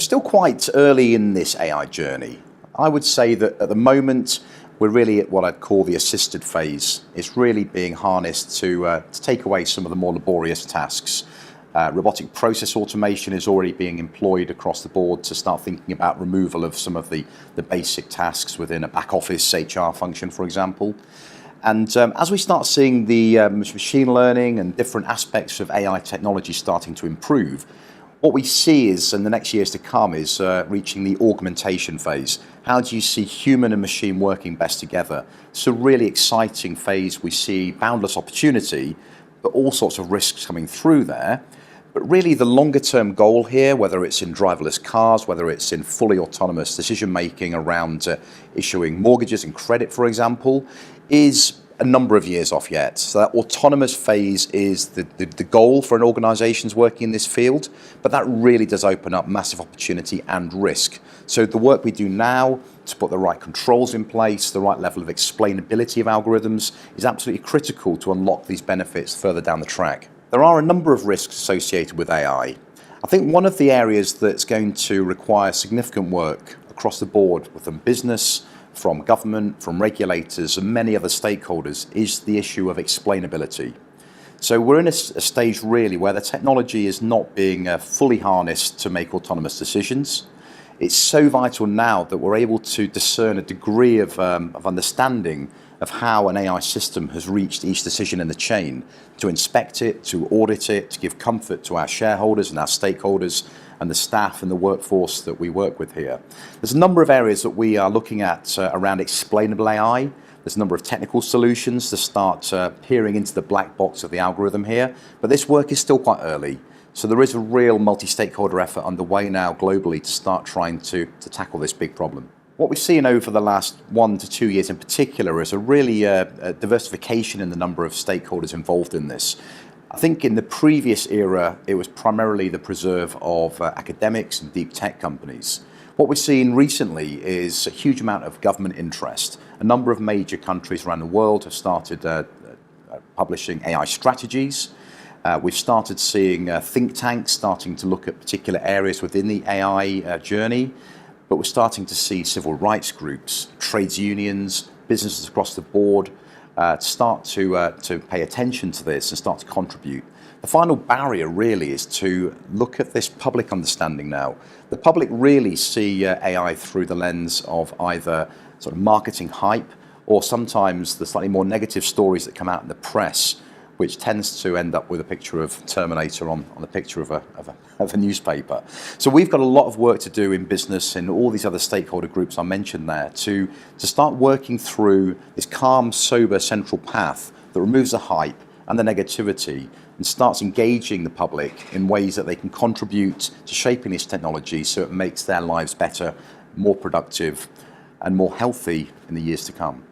still quite early in this AI journey. I would say that at the moment, we're really at what I'd call the assisted phase. It's really being harnessed to take away some of the more laborious tasks. Robotic process automation is already being employed across the board to start thinking about removal of some of the basic tasks within a back office HR function, for example. And as we start seeing the machine learning and different aspects of AI technology starting to improve, what we see is, in the next years to come, is reaching the augmentation phase. How do you see human and machine working best together? It's a really exciting phase. We see boundless opportunity, but all sorts of risks coming through there. But really the longer term goal here, whether it's in driverless cars, whether it's in fully autonomous decision making around issuing mortgages and credit, for example, is a number of years off yet. So that autonomous phase is the goal for an organisations working in this field, but that really does open up massive opportunity and risk. So the work we do now to put the right controls in place, the right level of explainability of algorithms is absolutely critical to unlock these benefits further down the track. There are a number of risks associated with AI. I think one of the areas that's going to require significant work across the board within business, from government, from regulators and many other stakeholders is the issue of explainability. So we're in a stage really where the technology is not being fully harnessed to make autonomous decisions. It's so vital now that we're able to discern a degree of understanding of how an AI system has reached each decision in the chain, to inspect it, to audit it, to give comfort to our shareholders and our stakeholders and the staff and the workforce that we work with here. There's a number of areas that we are looking at around explainable AI. There's a number of technical solutions to start peering into the black box of the algorithm here, but this work is still quite early. So there is a real multi-stakeholder effort underway now globally to start trying to tackle this big problem. What we've seen over the last 1 to 2 years in particular is a really diversification in the number of stakeholders involved in this. I think in the previous era, it was primarily the preserve of academics and deep tech companies. What we're seeing recently is a huge amount of government interest. A number of major countries around the world have started publishing AI strategies. We've started seeing think tanks starting to look at particular areas within the AI journey. But we're starting to see civil rights groups, trades unions, businesses across the board start to pay attention to this and start to contribute. The final barrier really is to look at this public understanding now. The public really see AI through the lens of either sort of marketing hype or sometimes the slightly more negative stories that come out in the press, which tends to end up with a picture of Terminator on the picture of a newspaper. So we've got a lot of work to do in business and all these other stakeholder groups I mentioned there to start working through this calm, sober central path that removes the hype and the negativity and starts engaging the public in ways that they can contribute to shaping this technology so it makes their lives better, more productive and more healthy in the years to come.